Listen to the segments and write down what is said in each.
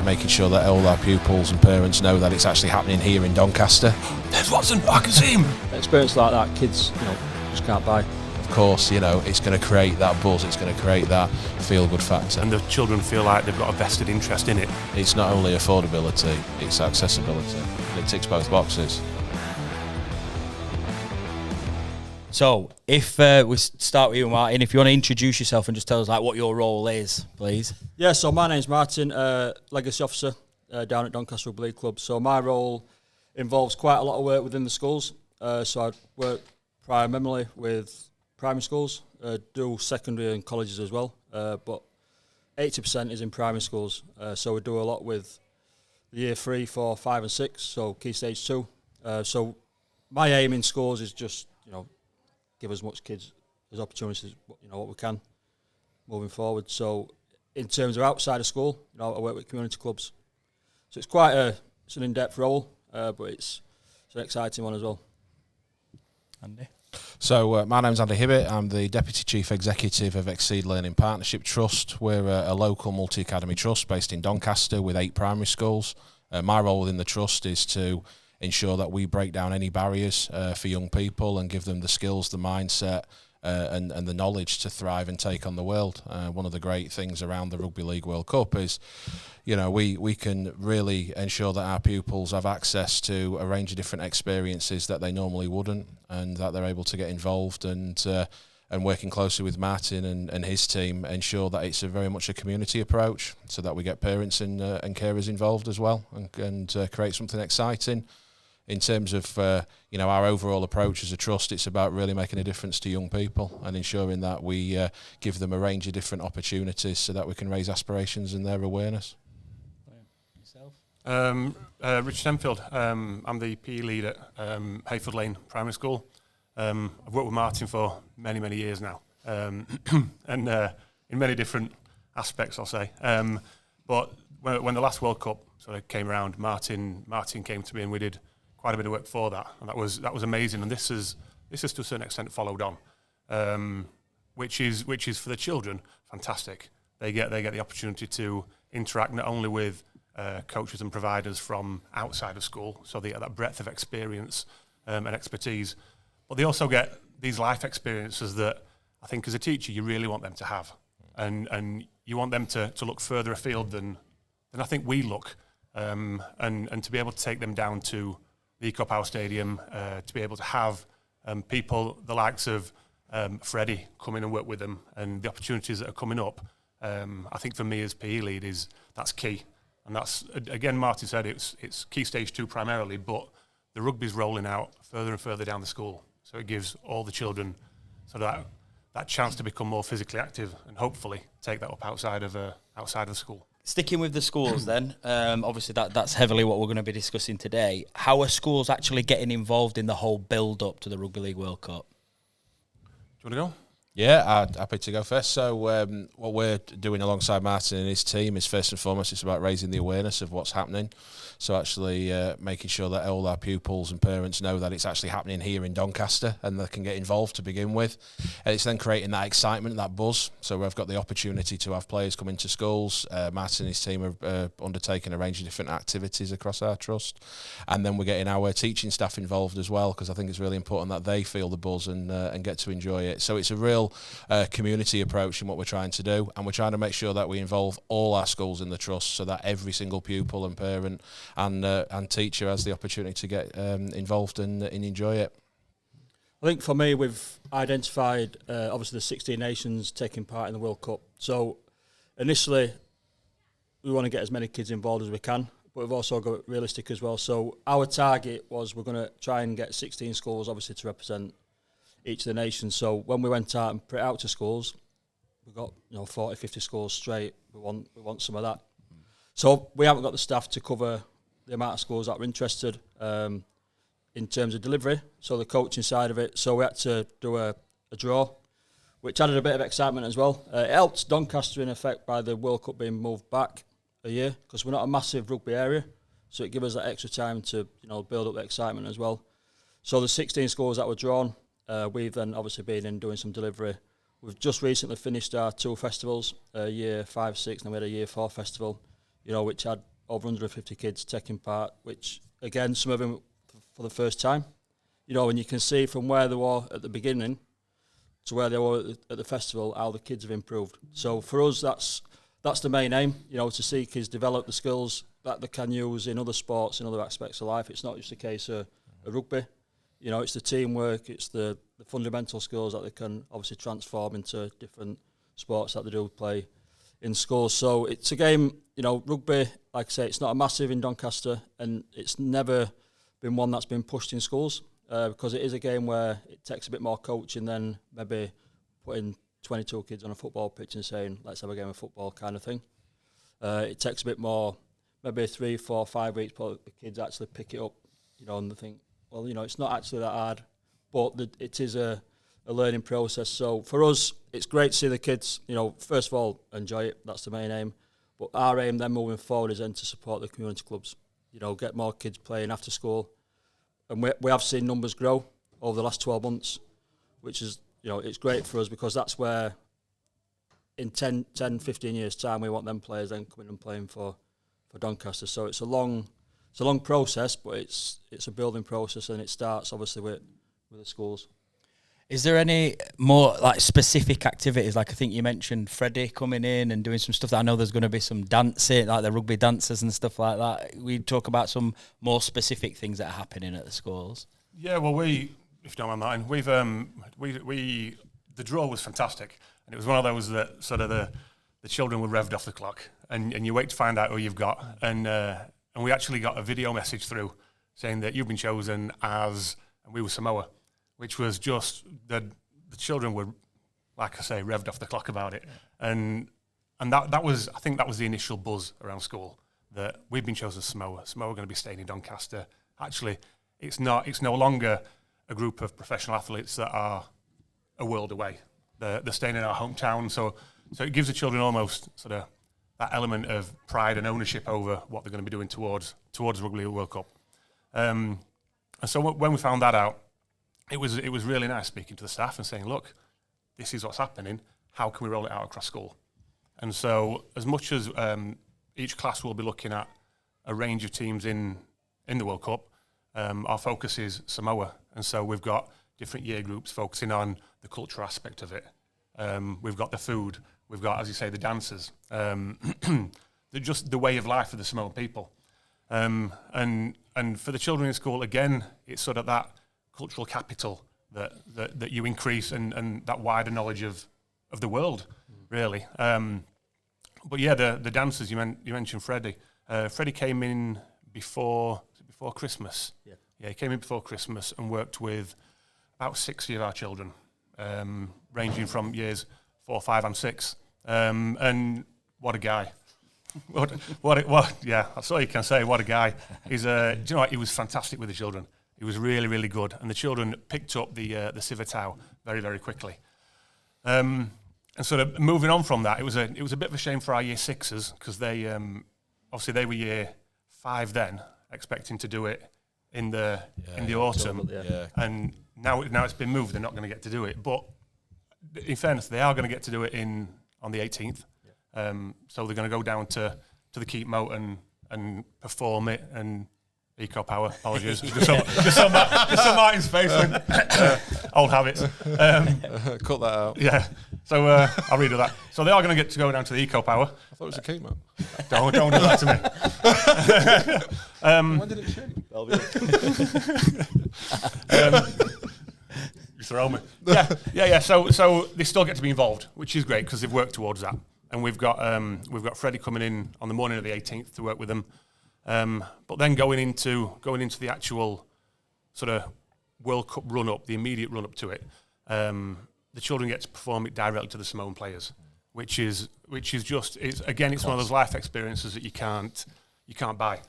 making sure that all our pupils and parents know that it's actually happening here in Doncaster. There's Watson, I can see him. An experience like that, kids, just can't buy. Of course, it's going to create that buzz, it's going to create that feel-good factor. And the children feel like they've got a vested interest in it. It's not only affordability, it's accessibility. It ticks both boxes. So, if we start with you, Martin, if you want to introduce yourself and just tell us what your role is, please. Yeah, so my name's Martin, Legacy Officer down at Doncaster Rugby League Club. So my role involves quite a lot of work within the schools. So I work primarily with primary schools, do secondary and colleges as well, but 80% is in primary schools. So we do a lot with year 3, 4, 5 and 6, so key stage 2. So my aim in schools is just, give as much kids as opportunities, what we can moving forward. So in terms of outside of school, I work with community clubs. So it's quite it's an in-depth role, but it's an exciting one as well. Andy? So my name's Andy Hibbett. I'm the Deputy Chief Executive of Exceed Learning Partnership Trust. We're a local multi-academy trust based in Doncaster with 8 primary schools. My role within the trust is to ensure that we break down any barriers for young people and give them the skills, the mindset and the knowledge to thrive and take on the world. One of the great things around the Rugby League World Cup is, we can really ensure that our pupils have access to a range of different experiences that they normally wouldn't, and that they're able to get involved and working closely with Martin and his team, ensure that it's very much a community approach, so that we get parents and carers involved as well, and create something exciting. In terms of our overall approach as a trust, it's about really making a difference to young people and ensuring that we give them a range of different opportunities so that we can raise aspirations and their awareness. Yourself? Richard Enfield. I'm the PE lead at Hayford Lane Primary School. I've worked with Martin for many, many years now, and in many different aspects, I'll say. But when the last World Cup sort of came around, Martin came to me and we did quite a bit of work for that, and that was amazing. And this is to a certain extent followed on, which is for the children fantastic. They get the opportunity to interact not only with coaches and providers from outside of school, so they get that breadth of experience and expertise, but they also get these life experiences that I think as a teacher you really want them to have, and you want them to look further afield than I think we look, and to be able to take them down to the Eco Power Stadium, to be able to have people the likes of Freddie come in and work with them, and the opportunities that are coming up. I think for me as PE lead that's key, and that's, again, Martin said it's key stage 2 primarily, but the rugby's rolling out further and further down the school, so it gives all the children sort of that chance to become more physically active and hopefully take that up outside of the school. Sticking with the schools then, obviously that's heavily what we're going to be discussing today. How are schools actually getting involved in the whole build-up to the Rugby League World Cup? Do you want to go? Yeah, happy to go first. So what we're doing alongside Martin and his team is, first and foremost, it's about raising the awareness of what's happening. So actually making sure that all our pupils and parents know that it's actually happening here in Doncaster and they can get involved to begin with. And it's then creating that excitement, that buzz. So we've got the opportunity to have players come into schools. Martin and his team are undertaking a range of different activities across our trust. And then we're getting our teaching staff involved as well, because I think it's really important that they feel the buzz and get to enjoy it. So it's a real community approach in what we're trying to do, and we're trying to make sure that we involve all our schools in the trust, so that every single pupil and parent and teacher has the opportunity to get involved and enjoy it. I think for me, we've identified obviously the 16 nations taking part in the World Cup. So initially we want to get as many kids involved as we can, but we've also got realistic as well. So our target was we're going to try and get 16 schools obviously to represent each of the nations. So when we went out and put it out to schools, we got 40, 50 schools straight. We want some of that. So we haven't got the staff to cover the amount of schools that are interested in terms of delivery, so the coaching side of it. So we had to do a draw, which added a bit of excitement as well. It helped Doncaster in effect by the World Cup being moved back a year, because we're not a massive rugby area, so it gave us that extra time to build up the excitement as well. So the 16 schools that were drawn, we've then obviously been in doing some delivery. We've just recently finished our 2 festivals, year 5, 6, and we had a year 4 festival, which had over 150 kids taking part, which again, some of them for the first time. You know, and you can see from where they were at the beginning to where they were at the festival, how the kids have improved. So for us, that's the main aim, you know, to see kids develop the skills that they can use in other sports, in other aspects of life. It's not just a case of rugby. You know, it's the teamwork, it's the fundamental skills that they can obviously transform into different sports that they do play in schools. So it's a game, you know, rugby, like I say, it's not a massive in Doncaster, and it's never been one that's been pushed in schools, because it is a game where it takes a bit more coaching than maybe putting 22 kids on a football pitch and saying, let's have a game of football kind of thing. It takes a bit more, maybe 3, 4, 5 weeks for the kids actually pick it up, you know, and they think, well, you know, it's not actually that hard, but it is a learning process. So for us, it's great to see the kids, you know, first of all, enjoy it. That's the main aim. But our aim then moving forward is then to support the community clubs, you know, get more kids playing after school. And we have seen numbers grow over the last 12 months, which is, you know, it's great for us, because that's where in 10, 15 years' time, we want them players then coming and playing for Doncaster. So it's a long process, but it's a building process, and it starts obviously with the schools. Is there any more like specific activities? Like I think you mentioned Freddie coming in and doing some stuff. That I know there's going to be some dancing, like the rugby dancers and stuff like that. We talk about some more specific things that are happening at the schools. Yeah, well, if you don't mind, we've the draw was fantastic, and it was one of those that sort of the children were revved off the clock, and you wait to find out who you've got, and we actually got a video message through saying that you've been chosen as, and we were Samoa, which was just the children were, like I say, revved off the clock about it, and that was, I think that was the initial buzz around school, that we've been chosen as Samoa. Samoa are going to be staying in Doncaster. Actually, it's no longer a group of professional athletes that are a world away. They're staying in our hometown, so it gives the children almost sort of that element of pride and ownership over what they're going to be doing towards Rugby League World Cup. And so when we found that out, it was really nice speaking to the staff and saying, look, this is what's happening. How can we roll it out across school? And so as much as each class will be looking at a range of teams in the World Cup, our focus is Samoa. And so we've got different year groups focusing on the cultural aspect of it. We've got the food. We've got, as you say, the dancers. Just the way of life of the Samoan people. And for the children in school, again, it's sort of that cultural capital that you increase, and that wider knowledge of the world, really. But yeah, the dancers, you mentioned Freddie. Freddie came in before Christmas. Yeah, he came in before Christmas and worked with about 60 of our children, ranging from years 4, 5, and 6. And what a guy! What? Yeah, that's all you can say. What a guy! Do you know what? He was fantastic with the children. He was really, really good, and the children picked up the Civetao very, very quickly. And sort of moving on from that, it was a bit of a shame for our year 6s, because they obviously they were year 5 then, expecting to do it in the autumn, and now it's been moved. They're not going to get to do it, but in fairness, they are going to get to do it on the 18th. So they're going to go down to the Keep Moat and perform it, and Eco Power, apologies. just on Martin's face. Old habits. Cut that out. Yeah. So I'll redo that. So they are going to get to go down to the Eco Power. I thought it was a Keep Moat. Don't do that to me. When did it change? You throw me. Yeah. So they still get to be involved, which is great because they've worked towards that. And we've got Freddie coming in on the morning of the 18th to work with them. But then going into the actual sort of World Cup run up, the immediate run up to it, the children get to perform it directly to the Samoan players, which is just it's one of those life experiences that you can't buy.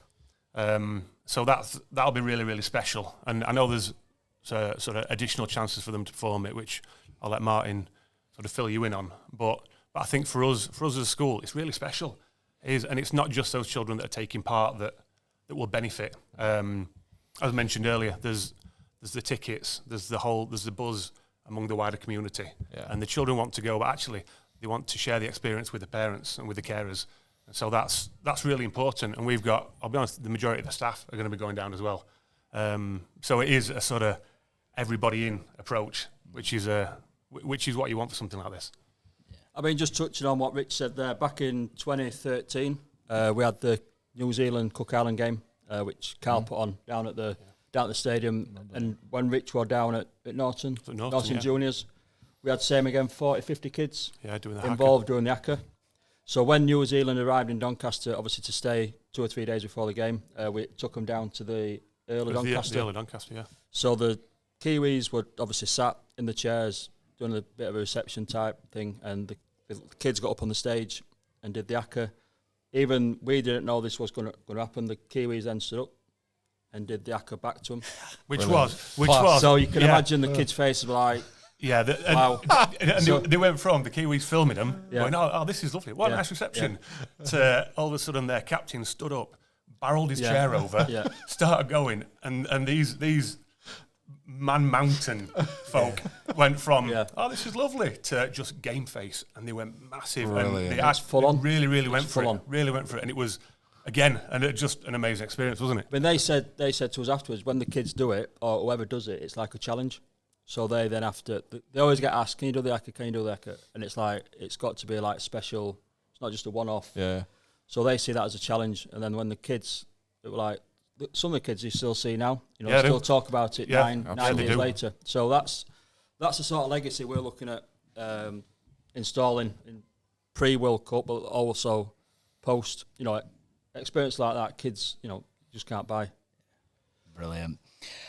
So that'll be really, really special. And I know there's sort of additional chances for them to perform it, which I'll let Martin sort of fill you in on. But I think for us as a school, it's really special. And it's not just those children that are taking part that will benefit. As mentioned earlier, there's the tickets, there's the buzz among the wider community, and the children want to go, but actually they want to share the experience with the parents and with the carers. So that's really important. And we've got, I'll be honest, the majority of the staff are going to be going down as well. So it is a sort of everybody in approach, which is what you want for something like this. I mean, just touching on what Rich said there, back in 2013, we had the New Zealand Cook Island game, which Carl put on down at the stadium. And when Rich were down at Norton Juniors, we had same again, 40, 50 kids doing the involved during the ACCA. So when New Zealand arrived in Doncaster, obviously to stay 2 or 3 days before the game, we took them down to the Earl of Doncaster. The Earl of Doncaster, yeah. So the Kiwis were obviously sat in the chairs doing a bit of a reception type thing, and the kids got up on the stage and did the ACCA. Even we didn't know this was going to happen. The Kiwis then stood up and did the ACCA back to them. Which was. So you can imagine the kids' faces were like, wow. And they went from the Kiwis filming them, going, oh, this is lovely. What a nice reception. To all of a sudden their captain stood up, barreled his chair over, started going, and these Man Mountain folk went from, oh, this is lovely, to just game face, and they went massive. Brilliant. And they full on. really went for it. Really went for it. And it was, again, just an amazing experience, wasn't it? I mean, they said to us afterwards, when the kids do it, or whoever does it, it's like a challenge. So they then have to, they always get asked, can you do the ACCA, can you do the ACCA? And it's like, it's got to be like special, it's not just a one-off. Yeah. So they see that as a challenge. And then when the kids, it were like, some of the kids you still see now, still talk about it 9 years later. So that's the sort of legacy we're looking at installing in pre-World Cup, but also post. Experience like that, kids, just can't buy. Brilliant.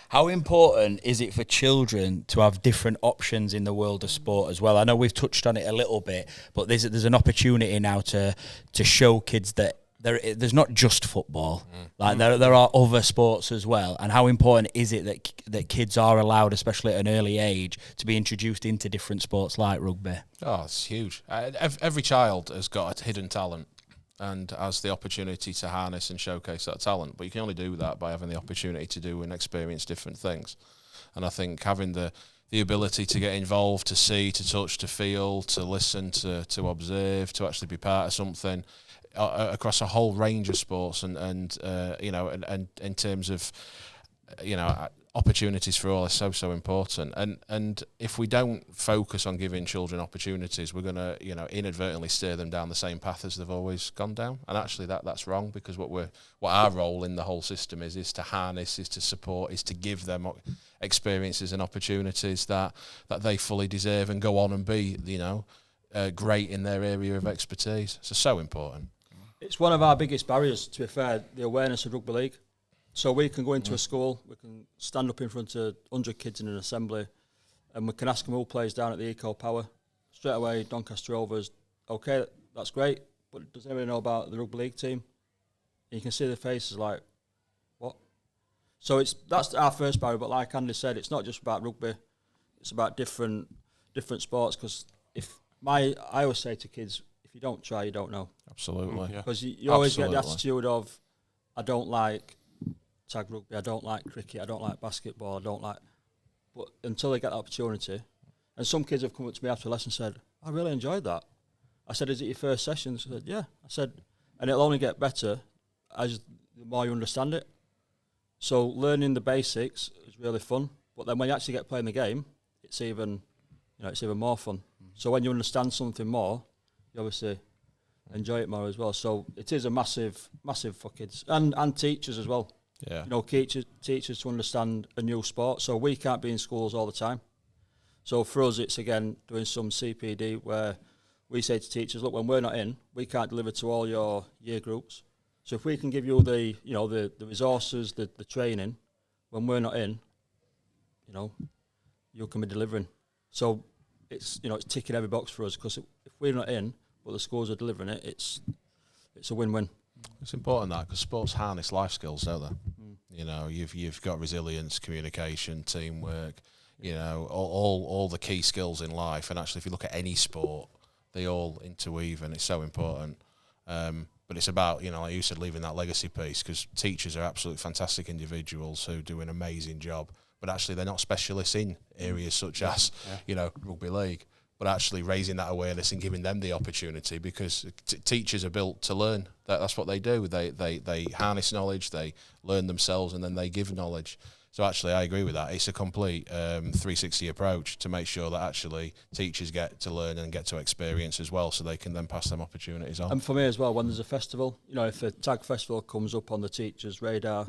How important is it for children to have different options in the world of sport as well? I know we've touched on it a little bit, but there's an opportunity now to show kids that there's not just football. Like there are other sports as well. And how important is it that kids are allowed, especially at an early age, to be introduced into different sports like rugby? Oh, it's huge. Every child has got a hidden talent and has the opportunity to harness and showcase that talent. But you can only do that by having the opportunity to do and experience different things. And I think having the ability to get involved, to see, to touch, to feel, to listen, to observe, to actually be part of something across a whole range of sports, and in terms of opportunities for all is so important. And if we don't focus on giving children opportunities, we're going to inadvertently steer them down the same path as they've always gone down. And actually that's wrong, because what our role in the whole system is to harness, is to support, is to give them experiences and opportunities that they fully deserve and go on and be great in their area of expertise. So important. It's one of our biggest barriers, to be fair, the awareness of rugby league. So we can go into a school, we can stand up in front of 100 kids in an assembly, and we can ask them who plays down at the Eco Power. Straight away, Doncaster Rovers, okay, that's great, but does anybody know about the rugby league team? And you can see their faces like, what? So that's our first barrier, but like Andy said, it's not just about rugby, it's about different sports, because I always say to kids, if you don't try, you don't know. Absolutely. Because you always get the attitude of, I don't like tag rugby, I don't like cricket, I don't like basketball, I don't like... But until they get the opportunity, and some kids have come up to me after a lesson and said, I really enjoyed that. I said, is it your first session? I said, yeah. I said, and it'll only get better as the more you understand it. So learning the basics is really fun, but then when you actually get playing the game, it's even more fun. So when you understand something more, you obviously enjoy it more as well. So it is a massive for kids and teachers as well. Yeah. Teachers to understand a new sport. So we can't be in schools all the time. So for us, it's again doing some CPD where we say to teachers, look, when we're not in, we can't deliver to all your year groups. So if we can give you the resources, the training, when we're not in, you can be delivering. So it's ticking every box for us, because if we're not in, but the schools are delivering it, it's a win-win. It's important that, because sports harness life skills, don't they? You've got resilience, communication, teamwork, all the key skills in life. And actually, if you look at any sport, they all interweave, and it's so important. But it's about, like you said, leaving that legacy piece, because teachers are absolutely fantastic individuals who do an amazing job, but actually they're not specialists in areas such as, rugby league. but actually raising that awareness and giving them the opportunity, because teachers are built to learn. That's what they do. They harness knowledge, they learn themselves, and then they give knowledge. So actually, I agree with that. It's a complete 360 approach to make sure that actually teachers get to learn and get to experience as well, so they can then pass them opportunities on. And for me as well, when there's a festival, you know, if a tag festival comes up on the teacher's radar,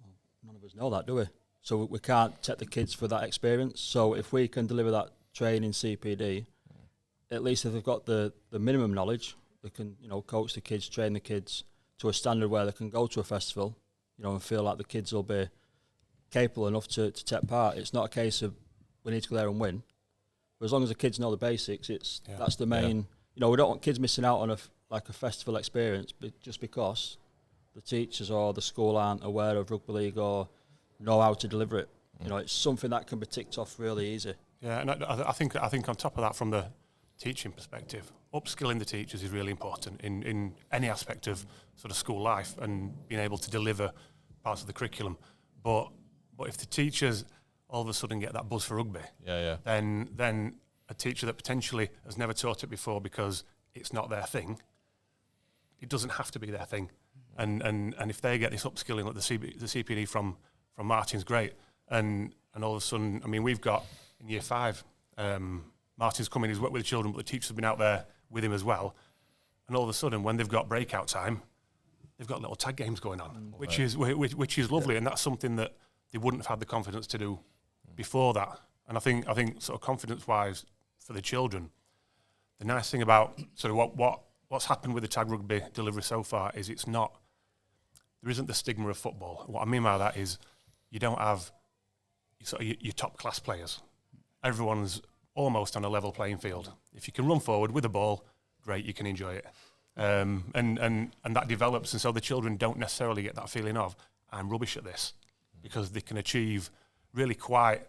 well, none of us know that, do we? So we can't take the kids for that experience. So if we can deliver that training CPD, at least if they've got the minimum knowledge, they can, you know, coach the kids, train the kids to a standard where they can go to a festival, you know, and feel like the kids will be capable enough to take part. It's not a case of we need to go there and win. But as long as the kids know the basics, that's the main. Yeah. You know, we don't want kids missing out on a festival experience, but just because the teachers or the school aren't aware of rugby league or know how to deliver it. You know, it's something that can be ticked off really easy. Yeah, and I think on top of that, from the teaching perspective, upskilling the teachers is really important in any aspect of sort of school life and being able to deliver parts of the curriculum. But if the teachers all of a sudden get that buzz for rugby, then a teacher that potentially has never taught it before because it's not their thing, it doesn't have to be their thing. And if they get this upskilling, like the CPD from Martin's great, and all of a sudden, I mean, we've got in year 5, Martin's come in, he's worked with the children, but the teachers have been out there with him as well. And all of a sudden, when they've got breakout time, they've got little tag games going on, which is lovely, and that's something that they wouldn't have had the confidence to do before that. And I think sort of confidence-wise for the children, the nice thing about sort of what's happened with the tag rugby delivery so far is there isn't the stigma of football. What I mean by that is you don't have sort of your top class players. Everyone's almost on a level playing field. If you can run forward with a ball, great, you can enjoy it. And that develops, and so the children don't necessarily get that feeling of, I'm rubbish at this, because they can achieve really quite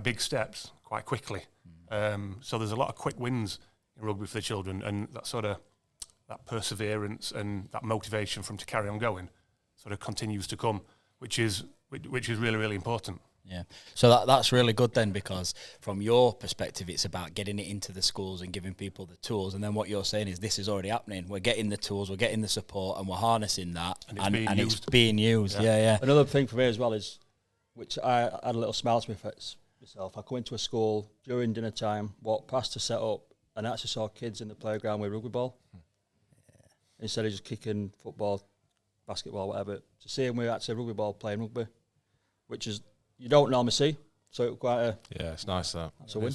big steps quite quickly. So there's a lot of quick wins in rugby for the children, and that sort of that perseverance and that motivation for them to carry on going sort of continues to come, which is really, really important. Yeah, so that's really good then, because from your perspective, it's about getting it into the schools and giving people the tools. And then what you're saying is this is already happening. We're getting the tools, we're getting the support, and we're harnessing that, and it's being used. Yeah. Another thing for me as well is, which I had a little smile to myself. I come into a school during dinner time, walked past the set up, and I actually saw kids in the playground with rugby ball. Yeah. Instead of just kicking football, basketball, whatever, to see them with actually rugby ball playing rugby, which is you don't normally see. So it was quite it's nice that. That's a win.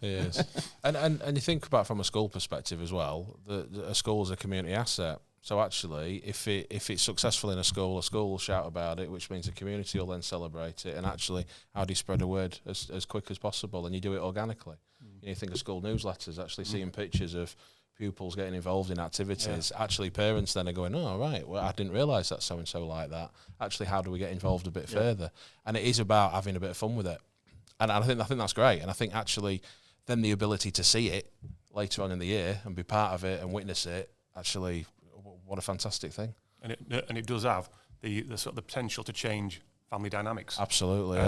It is. and you think about from a school perspective as well, a school is a community asset. So actually, if it's successful in a school will shout about it, which means the community will then celebrate it. And actually, how do you spread a word as quick as possible? And you do it organically. You think of school newsletters, actually seeing pictures of pupils getting involved in activities. Yeah. Actually, parents then are going, oh, right, well, I didn't realise that so-and-so like that. Actually, how do we get involved a bit further? And it is about having a bit of fun with it. And I think that's great. And I think actually then the ability to see it later on in the year and be part of it and witness it, actually, what a fantastic thing. And it does have the sort of the potential to change family dynamics. Absolutely,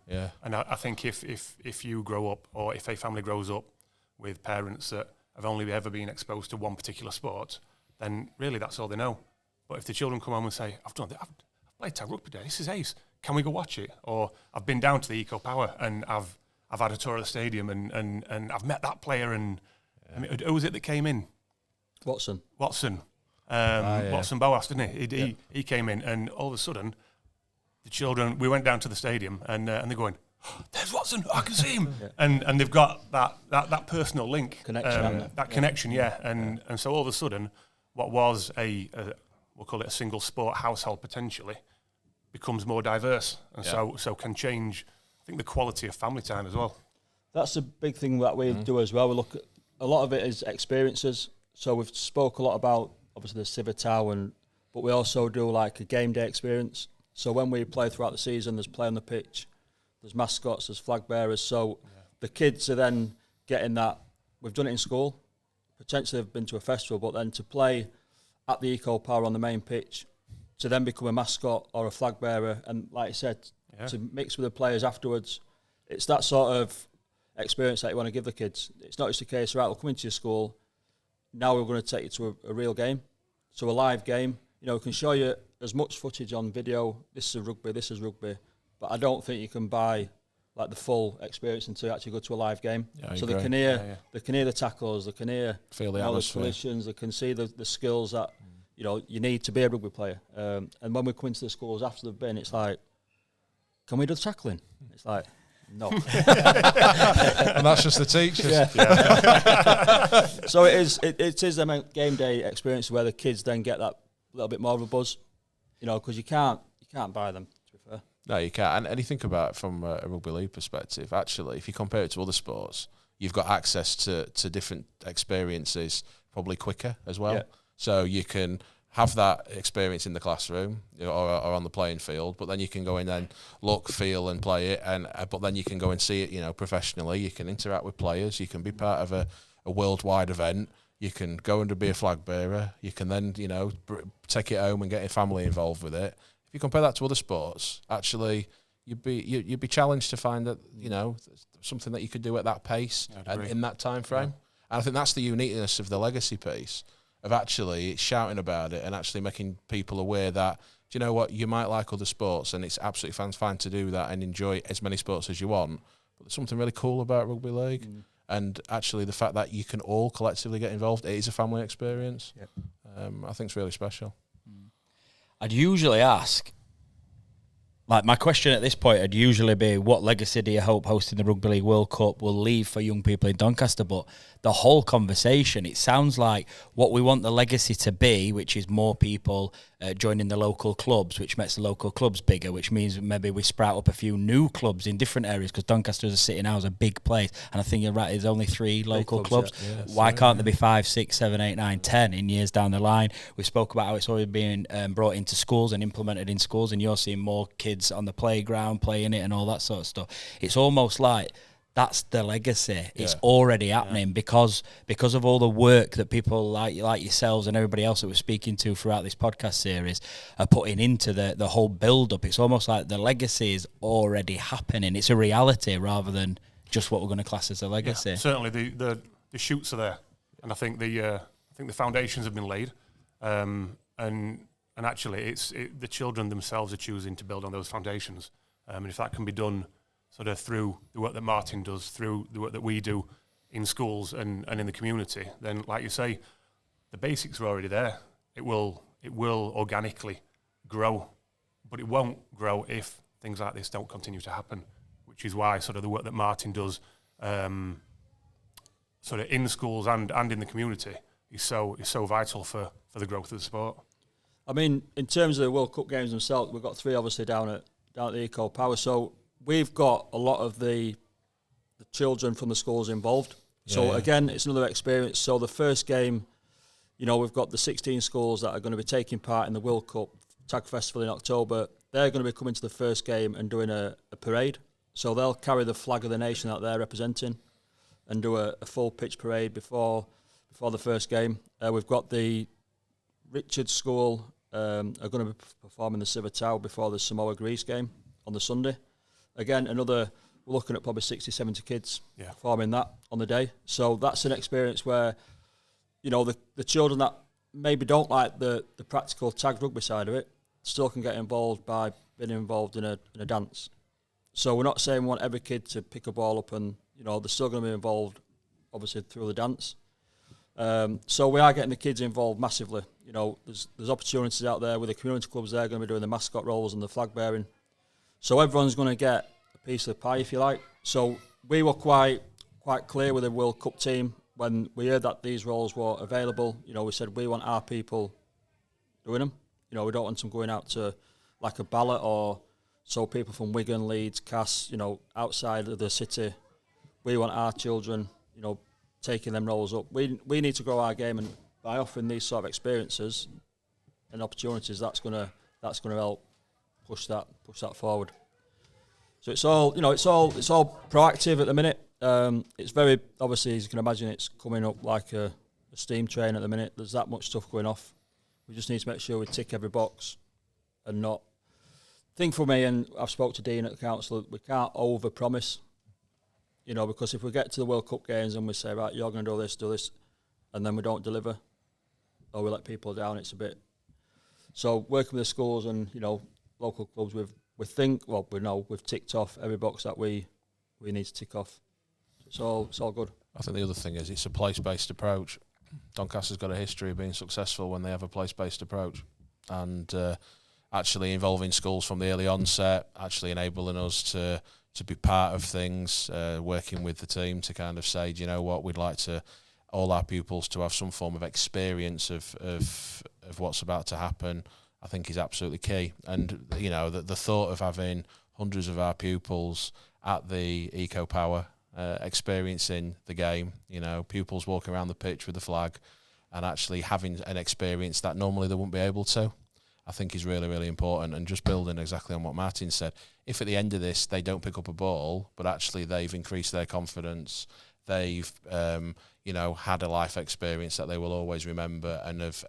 yeah. And I think if you grow up, or if a family grows up with parents that have only ever been exposed to one particular sport, then really that's all they know. But if the children come home and say, I've played tag rugby today, this is ace, can we go watch it? Or I've been down to the Eco Power and I've had a tour of the stadium and I've met that player, and I mean, who was it that came in? Watson. Watson Boas, didn't he? He came in, and all of a sudden, the children, we went down to the stadium, and they're going, oh, there's Watson, I can see him. And they've got that personal link. Connection. Connection, And so all of a sudden, what was we'll call it a single sport household potentially, becomes more diverse, and so can change, I think, the quality of family time as well. That's a big thing that we do as well. We look at, a lot of it is experiences. So we've spoke a lot about, obviously, the Civitao, but we also do like a game day experience. So when we play throughout the season, there's play on the pitch, there's mascots, there's flag bearers. So the kids are then getting that. We've done it in school, potentially have been to a festival, but then to play at the Eco Power on the main pitch, to then become a mascot or a flag bearer, and like I said, to mix with the players afterwards. It's that sort of experience that you want to give the kids. It's not just a case, right, we'll come into your school, now we're going to take you to a real game, so a live game. You know, we can show you as much footage on video, this is rugby, but I don't think you can buy like the full experience until you actually go to a live game. Yeah, so they can hear the tackles, they can hear feel the the atmosphere, collisions, they can see the skills that you know you need to be a rugby player. And when we come into the schools after they've been, it's like, can we do the tackling? It's like, no. and that's just the teachers. Yeah. So it is a game day experience where the kids then get that little bit more of a buzz, you know, because you can't buy them, to be fair. No, you can't. And you think about it from a rugby league perspective, actually, if you compare it to other sports, you've got access to different experiences probably quicker as well. Yeah. So you can have that experience in the classroom, you know, or on the playing field, but then you can go in and look, feel and play it, but then you can go and see it, you know, professionally. You can interact with players. You can be part of a worldwide event. You can go and be a flag bearer. You can then, you know, take it home and get your family involved with it. If you compare that to other sports, actually, you'd be challenged to find that, you know, something that you could do at that pace and in that time frame. Yeah. And I think that's the uniqueness of the legacy piece, of actually shouting about it and actually making people aware that, do you know what, you might like other sports and it's absolutely fine to do that and enjoy as many sports as you want. But there's something really cool about rugby league. And actually the fact that you can all collectively get involved, it is a family experience. Yep. I think it's really special. I'd usually ask, like my question at this point would usually be, what legacy do you hope hosting the Rugby League World Cup will leave for young people in Doncaster? But the whole conversation, it sounds like what we want the legacy to be, which is more people joining the local clubs, which makes the local clubs bigger, which means maybe we sprout up a few new clubs in different areas, because Doncaster as a city now is a big place. And I think you're right, there's only 3 local clubs. Yeah. Yes, why can't there be 5, 6, 7, 8, 9, 10 in years down the line? We spoke about how it's already being brought into schools and implemented in schools, and you're seeing more kids on the playground playing it and all that sort of stuff. It's almost like that's the legacy. It's already happening because of all the work that people like yourselves and everybody else that we're speaking to throughout this podcast series are putting into the whole build-up. It's almost like the legacy is already happening. It's a reality rather than just what we're going to class as a legacy. Yeah, certainly the shoots are there, and I think the foundations have been laid, and actually the children themselves are choosing to build on those foundations, and if that can be done sort of through the work that Martin does, through the work that we do in schools and in the community, then, like you say, the basics are already there. It will organically grow, but it won't grow if things like this don't continue to happen, which is why sort of the work that Martin does sort of in schools and in the community is so vital for the growth of the sport. I mean, in terms of the World Cup games themselves, we've got 3 obviously down at the Eco Power, so we've got a lot of the children from the schools involved. So again, it's another experience. So the first game, you know, we've got the 16 schools that are going to be taking part in the World Cup Tag Festival in October. They're going to be coming to the first game and doing a parade. So they'll carry the flag of the nation that they're representing and do a full pitch parade before the first game. We've got the Richards School are going to be performing the Civitao before the Samoa Greece game on the Sunday. Again, we're looking at probably 60, 70 kids performing that on the day. So that's an experience where, you know, the children that maybe don't like the practical tag rugby side of it still can get involved by being involved in a dance. So we're not saying we want every kid to pick a ball up and, you know, they're still going to be involved, obviously, through the dance. So we are getting the kids involved massively. You know, there's opportunities out there with the community clubs. They're going to be doing the mascot roles and the flag bearing. So everyone's going to get a piece of the pie, if you like. So we were quite clear with the World Cup team when we heard that these roles were available. You know, we said we want our people doing them. You know, we don't want them going out to like a ballot or so people from Wigan, Leeds, Cass, you know, outside of the city. We want our children, you know, taking them roles up. We need to grow our game, and by offering these sort of experiences and opportunities, that's gonna help push that forward. So it's all proactive at the minute. It's very obviously, as you can imagine, it's coming up like a steam train at the minute. There's that much stuff going off. We just need to make sure we tick every box and not. Thing for me, and I've spoke to Dean at the council, we can't over-promise. You know, because if we get to the World Cup games and we say, right, you're going to do this, and then we don't deliver, or we let people down, it's a bit. So working with the schools and, you know, local clubs, we've ticked off every box that we need to tick off. It's all good. I think the other thing is it's a place-based approach. Doncaster's got a history of being successful when they have a place-based approach, and actually involving schools from the early onset, actually enabling us to be part of things, working with the team to kind of say, do you know what, we'd like to all our pupils to have some form of experience of what's about to happen, I think is absolutely key. And, you know, the thought of having hundreds of our pupils at the Eco Power experiencing the game, you know, pupils walking around the pitch with the flag and actually having an experience that normally they wouldn't be able to, I think is really, really important. And just building exactly on what Martin said, if at the end of this they don't pick up a ball, but actually they've increased their confidence, they've you know, had a life experience that they will always remember, and have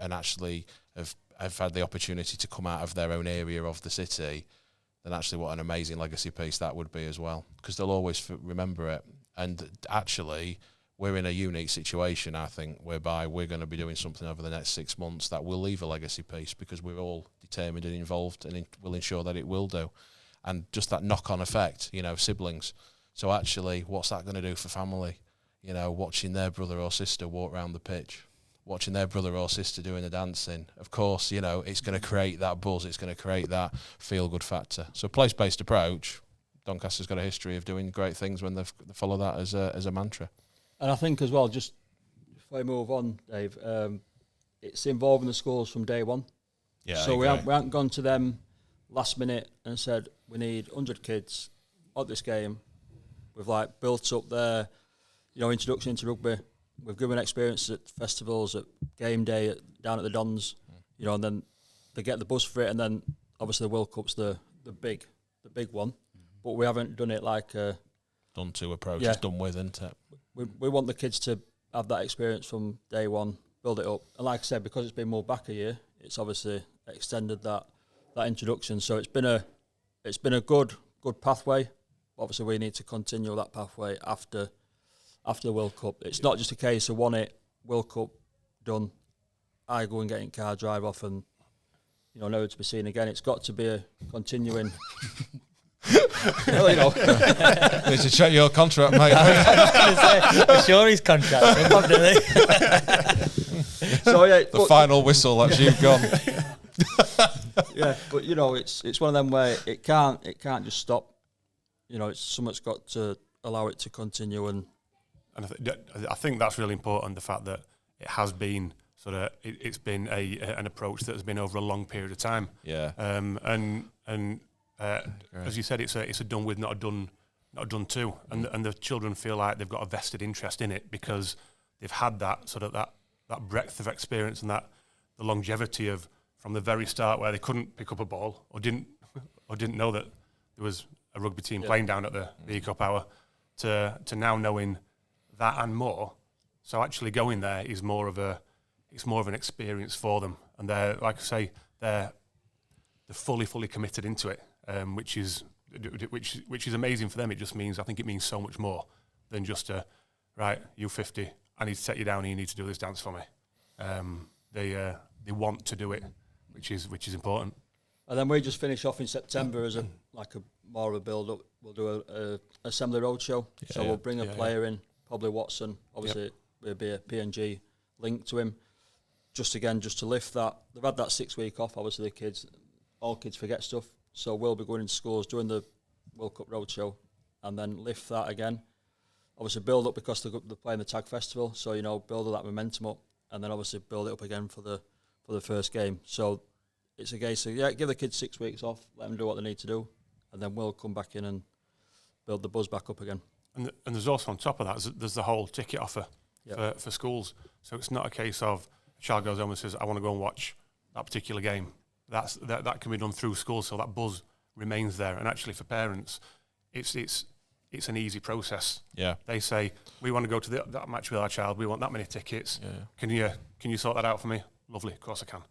had the opportunity to come out of their own area of the city, then actually what an amazing legacy piece that would be as well, because they'll always remember it. And actually, we're in a unique situation, I think, whereby we're going to be doing something over the next 6 months that will leave a legacy piece, because we're all determined and involved, and will ensure that it will do. And just that knock-on effect, you know, siblings. So actually, what's that going to do for family? You know, watching their brother or sister walk around the pitch, watching their brother or sister doing the dancing. Of course, you know, it's going to create that buzz, it's going to create that feel-good factor. So place-based approach, Doncaster's got a history of doing great things when they follow that as a mantra. And I think as well, just before we move on, Dave, it's involving the schools from day one. Yeah. So we haven't gone to them last minute and said, we need 100 kids at this game. We've like built up their, you know, introduction into rugby. We've given experiences at festivals, at game day, down at the Dons, you know, and then they get the buzz for it. And then obviously the World Cup's the big one, but we haven't done it like done to approach. It's done with, isn't it? We want the kids to have that experience from day one, build it up. And like I said, because it's been moved back a year, it's obviously extended that introduction. So it's been a good pathway. Obviously, we need to continue that pathway after the World Cup. It's not just a case of won it, World Cup, done. I go and get in car, drive off, and, you know, never to be seen again. It's got to be a continuing. Well, you know. Need to check your contract, mate. I'm sure he's contracted. So yeah, the final whistle, that's you gone. Yeah, but you know, it's one of them where it can't just stop. You know, it's something's got to allow it to continue, and I think that's really important. The fact that it has been sort of it's been an approach that has been over a long period of time. Yeah. As you said, it's a done with, not a done to, and the children feel like they've got a vested interest in it because they've had that sort of that breadth of experience and that the longevity of from the very start where they couldn't pick up a ball or didn't know that there was a rugby team playing down at the Eco Power to now knowing that and more. So actually going there is more of an experience for them, and they're, like I say, they're fully committed into it, which is amazing for them. It just means, I think it means so much more than just right, you 50, I need to take you down and you need to do this dance for me. They want to do it, which is important. And then we just finish off in September as more of a build up. We'll do a assembly roadshow. So we'll bring a player in, probably Watson. Obviously, there'll be a PNG link to him. Just to lift that. They've had that 6 week off. Obviously, all kids forget stuff. So we'll be going into schools doing the World Cup roadshow, and then lift that again. Obviously, build up because they're playing the Tag Festival. So build all that momentum up, and then obviously build it up again for the first game. So it's a case of give the kids 6 weeks off, let them do what they need to do, and then we'll come back in and build the buzz back up again. And there's also on top of that, there's the whole ticket offer for schools. So it's not a case of a child goes home and says, I want to go and watch that particular game. That can be done through school, so that buzz remains there. And actually for parents, it's an easy process. Yeah. They say, we want to go to that match with our child, we want that many tickets. Yeah. Can you sort that out for me? Lovely, of course I can.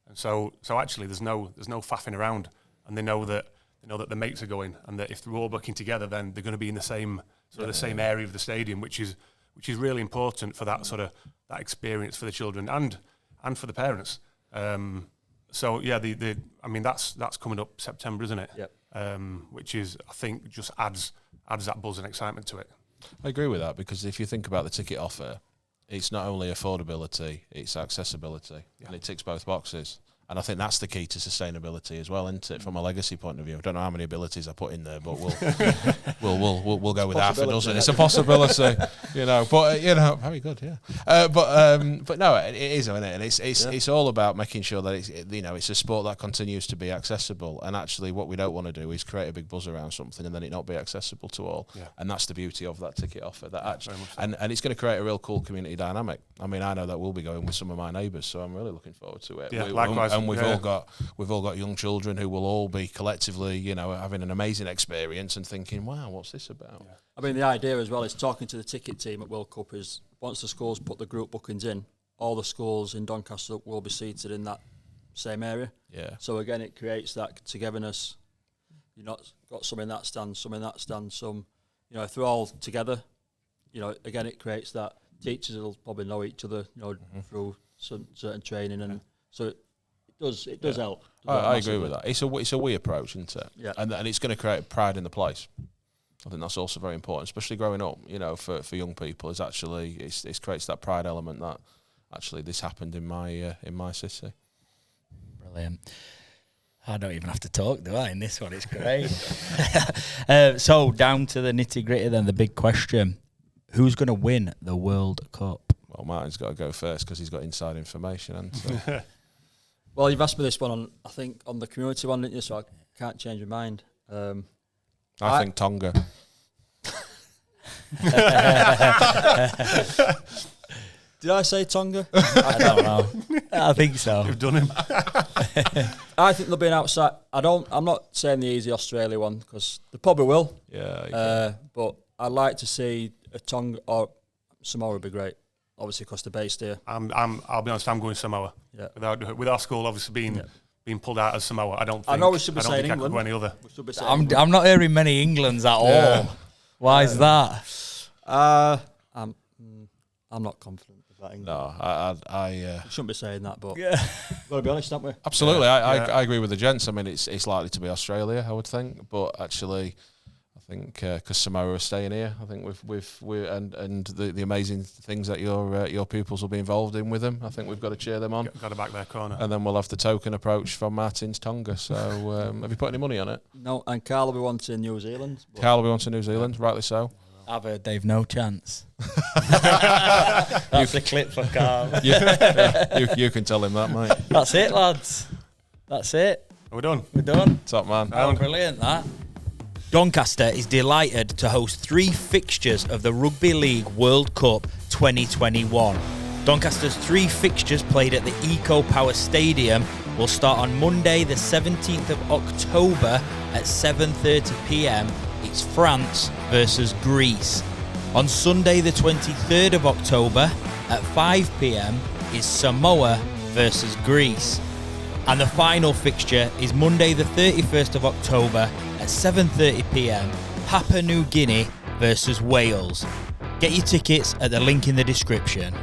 And so actually there's no faffing around, and they know that their mates are going, and that if they're all working together, then they're going to be in the same sort of the same area of the stadium, which is really important for that sort of that experience for the children and for the parents. So yeah, I mean that's coming up September, isn't it? Yep. Which is, I think, just adds that buzz and excitement to it. I agree with that, because if you think about the ticket offer, it's not only affordability, it's accessibility, and it ticks both boxes. And I think that's the key to sustainability as well, isn't it? From a legacy point of view, I don't know how many abilities I put in there, but we'll go with half a dozen. It's a possibility, you know. But very good, yeah. But no, it is, isn't it? And it's all about making sure that it's a sport that continues to be accessible. And actually, what we don't want to do is create a big buzz around something and then it not be accessible to all. Yeah. And that's the beauty of that ticket offer. That actually, and it's going to create a real cool community dynamic. I mean, I know that we'll be going with some of my neighbours, so I'm really looking forward to it. Yeah, likewise. And we've all got young children who will all be collectively, having an amazing experience and thinking, wow, what's this about? Yeah. I mean, the idea as well is talking to the ticket team at World Cup is once the schools put the group bookings in, all the schools in Doncaster will be seated in that same area. Yeah. So again, it creates that togetherness. You've not got some in that stand, some in that stand, some, if they're all together, again, it creates that. Teachers will probably know each other, through some certain training, and so it does help. I agree with that. It's a we approach, isn't it? Yeah. And it's going to create pride in the place. I think that's also very important, especially growing up. For young people, is actually it creates that pride element that actually this happened in my city. Brilliant. I don't even have to talk, do I? In this one, it's great. So down to the nitty gritty, then the big question: who's going to win the World Cup? Well, Martin's got to go first because he's got inside information, and. Well, you've asked me this one I think on the community one, didn't you? So I can't change my mind. I think Tonga. Did I say Tonga? I don't know. I think so. You've done him. I think they'll be an outside. I'm not saying the easy Australia one because they probably will. Yeah. But I'd like to see a Tonga or Samoa would be great. Obviously, because they're based here. I'll be honest. I'm going Samoa. Yeah. With our school obviously being pulled out as Samoa, I don't think. I know we should be saying England. England. I could go any other. We should be saying I'm not hearing many Englands at all. Why is that? I'm not confident with that England. No, I shouldn't be saying that, but we've got to be honest, haven't we? Absolutely, I agree with the gents. I mean, it's likely to be Australia, I would think, but actually, I think because Samoa are staying here, I think and the amazing things that your pupils will be involved in with them, I think we've got to cheer them on. Got to back their corner, and then we'll have the token approach from Martin's Tonga. So, have you put any money on it? No, and Carl will be wanting New Zealand. Carl will be wanting New Zealand, rightly so. I've heard they've no chance. That's a clip for Carl. You can tell him that, mate. That's it, lads. That's it. Are we done? We're done. Top man. Oh, brilliant, that. Doncaster is delighted to host 3 fixtures of the Rugby League World Cup 2021. Doncaster's 3 fixtures played at the Eco Power Stadium will start on Monday the 17th of October at 7:30 p.m. It's France versus Greece. On Sunday the 23rd of October at 5 p.m. is Samoa versus Greece. And the final fixture is Monday the 31st of October at 7:30 p.m. Papua New Guinea versus Wales. Get your tickets at the link in the description.